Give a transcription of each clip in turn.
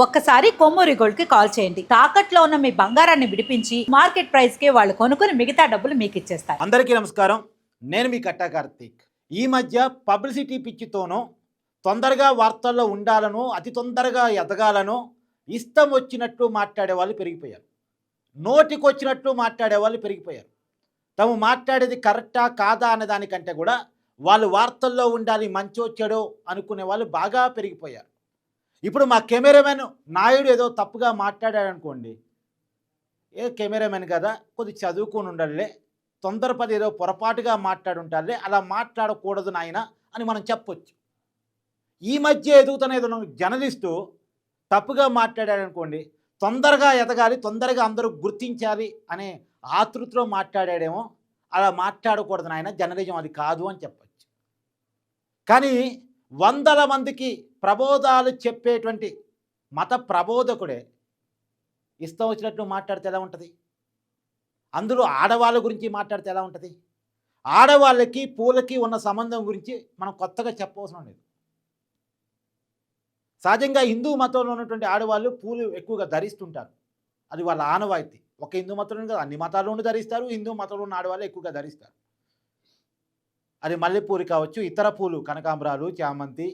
ఒక్కసారి కొమ్మూరి గోల్డ్ కి కాల్ చేయండి. తాకట్లో ఉన్న మీ బంగారాన్ని విడిపించి మార్కెట్ ప్రైస్ కి వాళ్ళు కొనుక్కుని మిగతా డబ్బులు మీకు ఇచ్చేస్తారు. అందరికీ నమస్కారం. నేను మీ కట్టా కార్తీక్. ఈ మధ్య పబ్లిసిటీ పిచ్చితోనూ తొందరగా వార్తల్లో ఉండాలనో అతి తొందరగా ఎదగాలనో ఇష్టం వచ్చినట్టు మాట్లాడే వాళ్ళు పెరిగిపోయారు. నోటికొచ్చినట్టు మాట్లాడే వాళ్ళు పెరిగిపోయారు. తాము మాట్లాడేది కరెక్టా కాదా అనే దానికంటే కూడా వాళ్ళు వార్తల్లో ఉండాలి, మంచో చెడో అనుకునే వాళ్ళు బాగా పెరిగిపోయారు. ఇప్పుడు మా కెమెరామెన్ నాయుడు ఏదో తప్పుగా మాట్లాడాడు అనుకోండి, ఏ కెమెరామెన్ కదా కొద్ది చదువుకొని ఉండాలే, తొందరపడి ఏదో పొరపాటుగా మాట్లాడుంటారులే, అలా మాట్లాడకూడదు నాయన అని మనం చెప్పొచ్చు. ఈ మధ్య ఎదుగుతున్న ఏదో జర్నలిస్టు తప్పుగా మాట్లాడాడు అనుకోండి, తొందరగా ఎదగాలి, తొందరగా అందరూ గుర్తించాలి అనే ఆతృతలో మాట్లాడాడేమో. అలా మాట్లాడకూడదు నాయన, జర్నలిజం అది కాదు అని చెప్పచ్చు. కానీ వందల మందికి ప్రబోధాలు చెప్పేటువంటి మత ప్రబోధకుడే ఇష్టం వచ్చినట్లు మాట్లాడితే ఎలా ఉంటుంది? అందులో ఆడవాళ్ళ గురించి మాట్లాడితే ఎలా ఉంటుంది? ఆడవాళ్ళకి పూలకి ఉన్న సంబంధం గురించి మనం కొత్తగా చెప్పవసరం లేదు. సహజంగా హిందూ మతంలో ఉన్నటువంటి ఆడవాళ్ళు పూలు ఎక్కువగా ధరిస్తుంటారు. అది వాళ్ళ ఆనవాయితీ. ఒక హిందూ మతంలో కాదు, అన్ని మతాల్లోనూ ధరిస్తారు. హిందూ మతంలో ఉన్న ఆడవాళ్ళు ఎక్కువగా ధరిస్తారు. అది మల్లెపూలు కావచ్చు, ఇతర పూలు కనకాంబరాలు, చామంతి,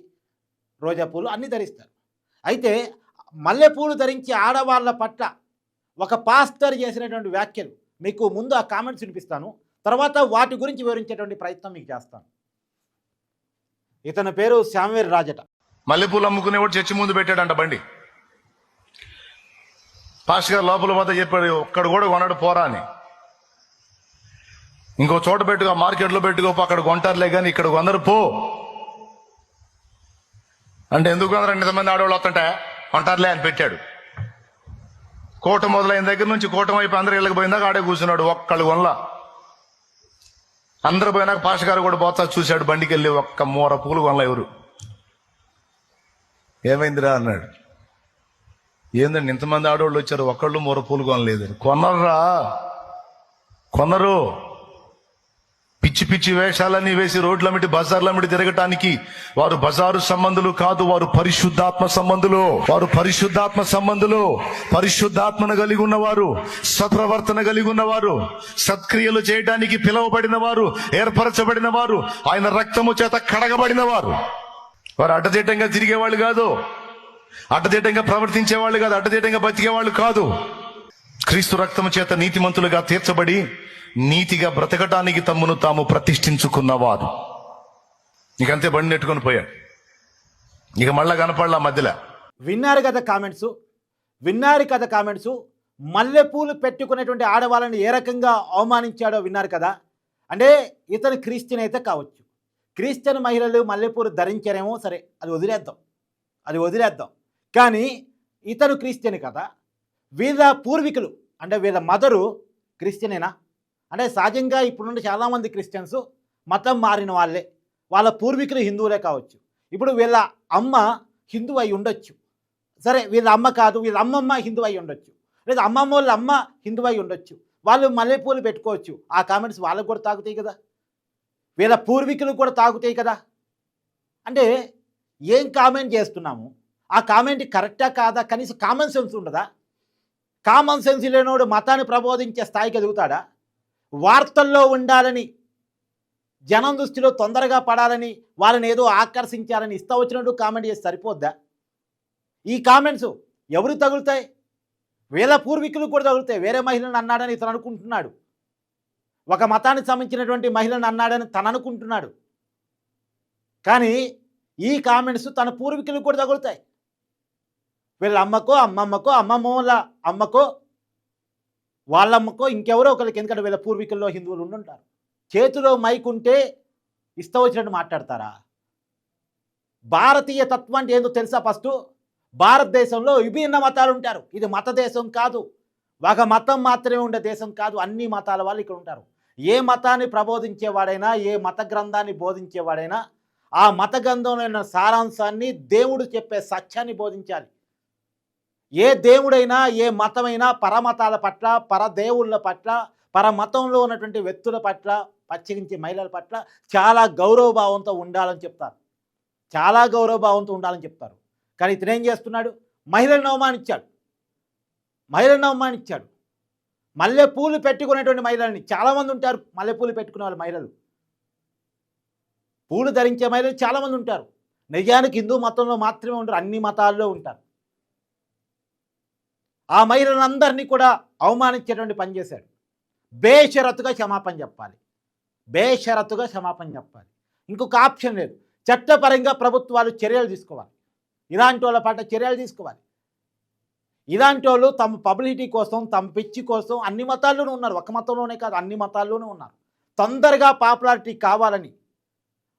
రోజా పూలు అన్నీ ధరిస్తారు. అయితే మల్లెపూలు ధరించి ఆడవాళ్ళ పట్ల ఒక పాస్టర్ చేసినటువంటి వ్యాఖ్యలు మీకు ముందు ఆ కామెంట్స్ వినిపిస్తాను, తర్వాత వాటి గురించి వివరించేటువంటి ప్రయత్నం మీకు చేస్తాను. ఇతని పేరు శామ్వేల్ రాజట. మల్లెపూలు అమ్ముకునేవాడు చర్చి ముందు పెట్టాడంట బండి. పాస్టర్ గారు లోపల వద్ద చెప్పాడు, ఒక్కడు కూడా కొనడు పోరా అని. ఇంకో చోట పెట్టుకో, మార్కెట్లో పెట్టుకోపో, అక్కడ కొంటారులే కానీ ఇక్కడ కొందరు పో అంటే, ఎందుకు కొందరు ఇంతమంది ఆడవాళ్ళు వస్తుంటే కొంటారులే అని పెట్టాడు. కోట మొదలైన దగ్గర నుంచి కోట వైపు అందరు ఇళ్ళకి పోయిందాక ఆడే కూర్చున్నాడు. ఒక్కళ్ళు కొనలా. అందరు పోయినాక పాస్టర్ గారు కూడా పోతా చూశాడు, బండికి వెళ్ళి ఒక్క మూర పూలు కొనలా ఎవరు. ఏమైందిరా అన్నాడు. ఏందండి ఇంతమంది ఆడవాళ్ళు వచ్చారు, ఒక్కళ్ళు మూర పూలు కొనలేదు. కొనరా, కొనరు. పిచ్చి పిచ్చి వేషాలన్నీ వేసి రోడ్లమిటి బజార్లమిటి తిరగటానికి వారు బజారు సంబంధులు కాదు, వారు పరిశుద్ధాత్మ సంబంధులు. వారు పరిశుద్ధాత్మ సంబంధులు. పరిశుద్ధాత్మను కలిగి ఉన్నవారు, సత్ప్రవర్తన కలిగి ఉన్నవారు, సత్క్రియలు చేయడానికి పిలువబడిన వారు, ఏర్పరచబడిన వారు, ఆయన రక్తము చేత కడగబడిన వారు. వారు అడ్డదిడ్డంగా తిరిగేవాళ్ళు కాదు, అడ్డదిడ్డంగా ప్రవర్తించేవాళ్ళు కాదు, అడ్డదిడ్డంగా బతికేవాళ్ళు కాదు. క్రీస్తు రక్తము చేత నీతిమంతులుగా తీర్చబడి నీతిగా బ్రతకటానికి తమ్మును తాము ప్రతిష్ఠించుకున్నవారు. ఇకంతే బండి నెట్టుకొని పోయాడు. ఇక మళ్ళా కనపడలా మధ్యలో. విన్నారు కదా కామెంట్స్, విన్నారు కదా కామెంట్స్. మల్లెపూలు పెట్టుకునేటువంటి ఆడవాళ్ళని ఏ రకంగా అవమానించాడో విన్నారు కదా. అంటే ఇతను క్రిస్టియన్ అయితే కావచ్చు, క్రిస్టియన్ మహిళలు మల్లెపూలు ధరించారేమో, సరే అది వదిలేద్దాం. కానీ ఇతను క్రిస్టియన్ కదా, వీళ్ళ పూర్వీకులు అంటే వీళ్ళ మదరు క్రిస్టియనేనా? అంటే సహజంగా ఇప్పుడున్న చాలామంది క్రిస్టియన్స్ మతం మారిన వాళ్ళే, వాళ్ళ పూర్వీకులు హిందువులే కావచ్చు. ఇప్పుడు వీళ్ళ అమ్మ హిందూ అయి ఉండొచ్చు, సరే వీళ్ళ అమ్మ కాదు, వీళ్ళ అమ్మమ్మ హిందూ అయి ఉండొచ్చు, లేదా అమ్మమ్మ వాళ్ళ అమ్మ హిందూ అయి ఉండొచ్చు. వాళ్ళు మల్లెపూలు పెట్టుకోవచ్చు. ఆ కామెంట్స్ వాళ్ళకు కూడా తాగుతాయి కదా, వీళ్ళ పూర్వీకులు కూడా తాగుతాయి కదా. అంటే ఏం కామెంట్ చేస్తున్నాము? ఆ కామెంట్ కరెక్టా కాదా? కనీసం కామన్ సెన్స్ ఉండదా? కామన్ సెన్స్ లేనోడు మతాన్ని ప్రబోధించే స్థాయికి ఎదుగుతాడా? వార్తల్లో ఉండాలని, జనం దృష్టిలో తొందరగా పడాలని, వాళ్ళని ఏదో ఆకర్షించాలని ఇష్టం వచ్చినట్టు కామెంట్ చేసి సరిపోద్దా? ఈ కామెంట్స్ ఎవరు తగులుతాయి? వీళ్ళ పూర్వీకులు కూడా తగులుతాయి. వేరే మహిళను అన్నాడని ఇతను అనుకుంటున్నాడు, ఒక మతానికి సంబంధించినటువంటి మహిళను అన్నాడని తను అనుకుంటున్నాడు. కానీ ఈ కామెంట్స్ తన పూర్వీకులకు కూడా తగులుతాయి. వీళ్ళ అమ్మకో, అమ్మమ్మకో, అమ్మమ్మల అమ్మకో, వాళ్ళమ్మకో, ఇంకెవరో ఒకరికి. ఎందుకంటే వీళ్ళ పూర్వీకుల్లో హిందువులు ఉండుంటారు. చేతిలో మైక్ ఉంటే ఇష్టం వచ్చినట్టు మాట్లాడతారా? భారతీయ తత్వం అంటే ఏందో తెలుసా? ఫస్ట్ భారతదేశంలో విభిన్న మతాలు ఉంటారు. ఇది మత దేశం కాదు, ఒక మతం మాత్రమే ఉండే దేశం కాదు. అన్ని మతాల వాళ్ళు ఇక్కడ ఉంటారు. ఏ మతాన్ని ప్రబోధించేవాడైనా, ఏ మత గ్రంథాన్ని బోధించేవాడైనా ఆ మత గ్రంథంలో ఉన్న సారాంశాన్ని, దేవుడు చెప్పే సత్యాన్ని బోధించాలి. ఏ దేవుడైనా, ఏ మతమైనా పరమతాల పట్ల, పరదేవుళ్ళ పట్ల, పరమతంలో ఉన్నటువంటి వ్యక్తుల పట్ల, ప్రత్యేకించి మహిళల పట్ల చాలా గౌరవభావంతో ఉండాలని చెప్తారు. చాలా గౌరవభావంతో ఉండాలని చెప్తారు. కానీ ఇతనేం చేస్తున్నాడు? మహిళలను అవమానించాడు. మల్లెపూలు పెట్టుకునేటువంటి మహిళల్ని, చాలామంది ఉంటారు మల్లెపూలు పెట్టుకునే వాళ్ళు మహిళలు, పూలు ధరించే మహిళలు చాలామంది ఉంటారు. నిజానికి హిందూ మతంలో మాత్రమే ఉంటారు, అన్ని మతాల్లో ఉంటారు. ఆ మహిళలందరినీ కూడా అవమానించేటువంటి పని చేశాడు. బేషరతుగా క్షమాపణ చెప్పాలి. ఇంకొక ఆప్షన్ లేదు. చట్టపరంగా ప్రభుత్వాలు చర్యలు తీసుకోవాలి. ఇలాంటి వాళ్ళ పట్ల చర్యలు తీసుకోవాలి. ఇలాంటి వాళ్ళు తమ పబ్లిసిటీ కోసం, తమ పిచ్చి కోసం అన్ని మతాల్లోనూ ఉన్నారు. ఒక మతంలోనే కాదు, అన్ని మతాల్లోనూ ఉన్నారు. తొందరగా పాపులారిటీ కావాలని,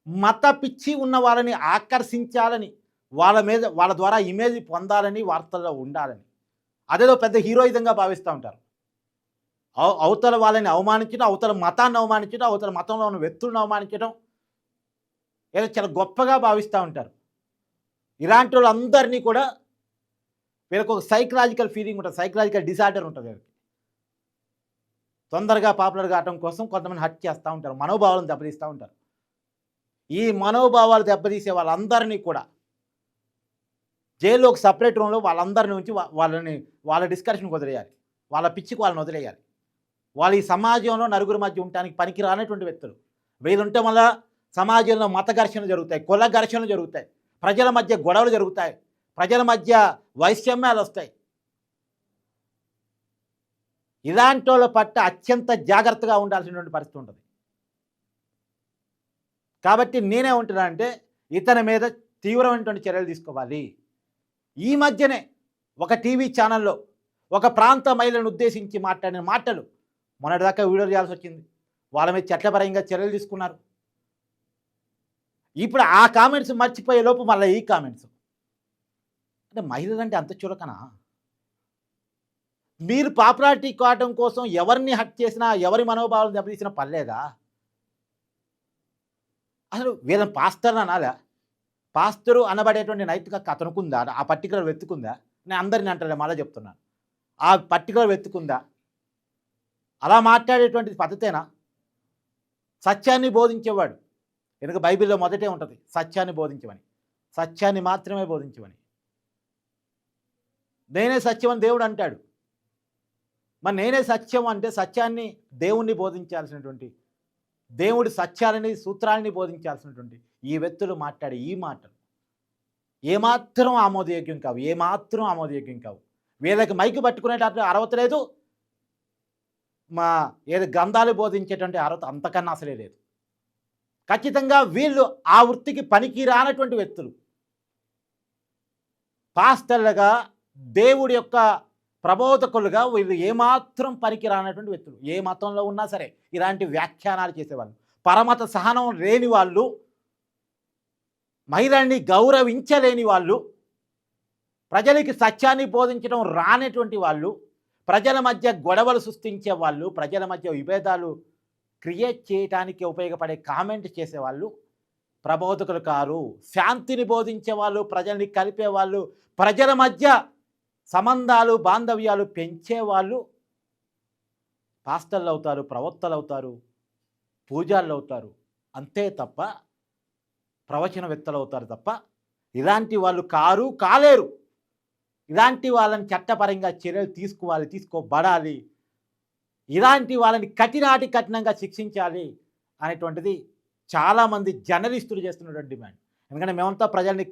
మత పిచ్చి ఉన్న వాళ్ళని ఆకర్షించాలని, వాళ్ళ ద్వారా ఇమేజ్ పొందాలని, వార్తల్లో ఉండాలని, అదేదో పెద్ద హీరోయిజంగా భావిస్తూ ఉంటారు. అవతల వాళ్ళని అవమానించడం, అవతల మతాన్ని అవమానించడం, అవతల మతంలో ఉన్న వ్యక్తులను అవమానించడం ఏదో చాలా గొప్పగా భావిస్తూ ఉంటారు. ఇలాంటి వాళ్ళందరినీ కూడా వీళ్ళకి ఒక సైకలాజికల్ ఫీలింగ్ ఉంటుంది, సైకలాజికల్ డిసార్డర్ ఉంటుంది వీళ్ళకి. తొందరగా పాపులర్ కావడం కోసం కొంతమంది హట్ చేస్తూ ఉంటారు, మనోభావాలను దెబ్బతీస్తూ ఉంటారు. ఈ మనోభావాలు దెబ్బతీసే వాళ్ళందరినీ కూడా జైల్లో ఒక సపరేట్ రూమ్లో వాళ్ళందరినీ ఉంచి వాళ్ళ డిస్కషన్కి వదిలేయాలి, వాళ్ళ పిచ్చికి వాళ్ళని వదిలేయాలి. వాళ్ళు ఈ సమాజంలో నలుగురి మధ్య ఉండటానికి పనికి రానటువంటి వ్యక్తులు. వీళ్ళుంటే వల్ల సమాజంలో మత ఘర్షణలు జరుగుతాయి, కుల ఘర్షణలు జరుగుతాయి, ప్రజల మధ్య గొడవలు జరుగుతాయి, ప్రజల మధ్య వైషమ్యాలు వస్తాయి. ఇలాంటి వాళ్ళ పట్ల అత్యంత జాగ్రత్తగా ఉండాల్సినటువంటి పరిస్థితి ఉంటుంది. కాబట్టి నేనే ఉంటున్నానంటే ఇతని మీద తీవ్రమైనటువంటి చర్యలు తీసుకోవాలి. ఈ మధ్యనే ఒక టీవీ ఛానల్లో ఒక ప్రాంత మహిళలను ఉద్దేశించి మాట్లాడిన మాటలు మొన్నటిదాకా వీడియో చేయాల్సి వచ్చింది. వాళ్ళ మీద చట్టపరంగా చర్యలు తీసుకున్నారు. ఇప్పుడు ఆ కామెంట్స్ మర్చిపోయే లోపు మళ్ళీ ఈ కామెంట్స్. అంటే మహిళలంటే అంత చులకనా? మీరు పాపులారిటీ కావడం కోసం ఎవరిని హట్ చేసినా, ఎవరి మనోభావాలు దెబ్బతీసినా పర్లేదా? అసలు వీళ్ళని పాస్టర్ అనాలా? పాస్తరు అనబడేటువంటి నైతిక అతనుకుందా? ఆ పర్టికులర్ వెతుకుందా? నేను అందరిని అంటలే, మళ్ళీ చెప్తున్నాను, ఆ పర్టికులర్ వెతుకుందా? అలా మాట్లాడేటువంటి పద్ధతేనా? సత్యాన్ని బోధించేవాడు, వెనుక బైబిల్లో మొదటే ఉంటుంది సత్యాన్ని బోధించమని, సత్యాన్ని మాత్రమే బోధించమని. నేనే సత్యం అని దేవుడు అంటాడు. మరి నేనే సత్యం అంటే సత్యాన్ని, దేవుణ్ణి బోధించాల్సినటువంటి, దేవుడి సత్యాలని, సూత్రాలని బోధించాల్సినటువంటి ఈ వ్యక్తులు మాట్లాడే ఈ మాటలు ఏమాత్రం ఆమోదయోగ్యం కావు. వీళ్ళకి మైకు పట్టుకునేటట్టు అర్హత లేదు, ఏదో గ్రంథాలు బోధించేటువంటి అర్హత అంతకన్నా అసలే లేదు. ఖచ్చితంగా వీళ్ళు ఆ వృత్తికి పనికి రానటువంటి వ్యక్తులు. పాస్టర్లుగా, దేవుడి యొక్క ప్రబోధకులుగా వీళ్ళు ఏమాత్రం పనికి రానటువంటి వ్యక్తులు. ఏ మతంలో ఉన్నా సరే ఇలాంటి వ్యాఖ్యానాలు చేసేవాళ్ళు, పరమత సహనం లేని వాళ్ళు, మహిళల్ని గౌరవించలేని వాళ్ళు, ప్రజలకి సత్యాన్ని బోధించడం రానటువంటి వాళ్ళు, ప్రజల మధ్య గొడవలు సృష్టించే వాళ్ళు, ప్రజల మధ్య విభేదాలు క్రియేట్ చేయడానికి ఉపయోగపడే కామెంట్ చేసేవాళ్ళు ప్రబోధకులు కారు. శాంతిని బోధించే వాళ్ళు, ప్రజల్ని కలిపేవాళ్ళు, ప్రజల మధ్య సంబంధాలు, బాంధవ్యాలు పెంచేవాళ్ళు పాస్టర్లు అవుతారు, ప్రవక్తలు అవుతారు, పూజారులు అవుతారు, అంతే తప్ప ప్రవచనవేత్తలు అవుతారు తప్ప ఇలాంటి వాళ్ళు కాలేరు. ఇలాంటి వాళ్ళని చట్టపరంగా చర్యలు తీసుకోబడాలి. ఇలాంటి వాళ్ళని కఠినంగా శిక్షించాలి అనేటువంటిది చాలామంది జర్నలిస్టులు చేస్తున్నటువంటి డిమాండ్. ఎందుకంటే మేమంతా ప్రజల్ని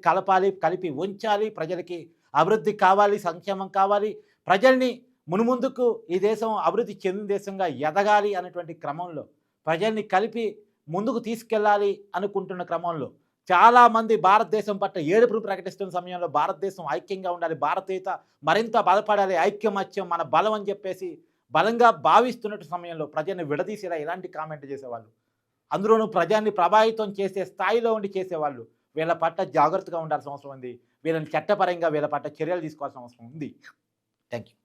కలిపి ఉంచాలి, ప్రజలకి అభివృద్ధి కావాలి, సంక్షేమం కావాలి, ప్రజల్ని మునుముందుకు ఈ దేశం అభివృద్ధి చెందిన దేశంగా ఎదగాలి అనేటువంటి క్రమంలో, ప్రజల్ని కలిపి ముందుకు తీసుకెళ్ళాలి అనుకుంటున్న క్రమంలో చాలామంది భారతదేశం పట్ల ఏడుపులు ప్రకటిస్తున్న సమయంలో భారతదేశం ఐక్యంగా ఉండాలి, భారతీయత మరింత బలపడాలి, ఐక్యమత్యం మన బలం అని చెప్పేసి బలంగా భావిస్తున్నట్టు సమయంలో ప్రజల్ని విడదీసేలా ఇలాంటి కామెంట్ చేసేవాళ్ళు, అందులోనూ ప్రజల్ని ప్రభావితం చేసే స్థాయిలో ఉండి చేసేవాళ్ళు వీళ్ళ పట్ల జాగ్రత్తగా ఉండాల్సిన అవసరం ఉంది. వీళ్ళని చట్టపరంగా వీళ్ళ పట్ల చర్యలు తీసుకోవాల్సిన అవసరం ఉంది. Thank you.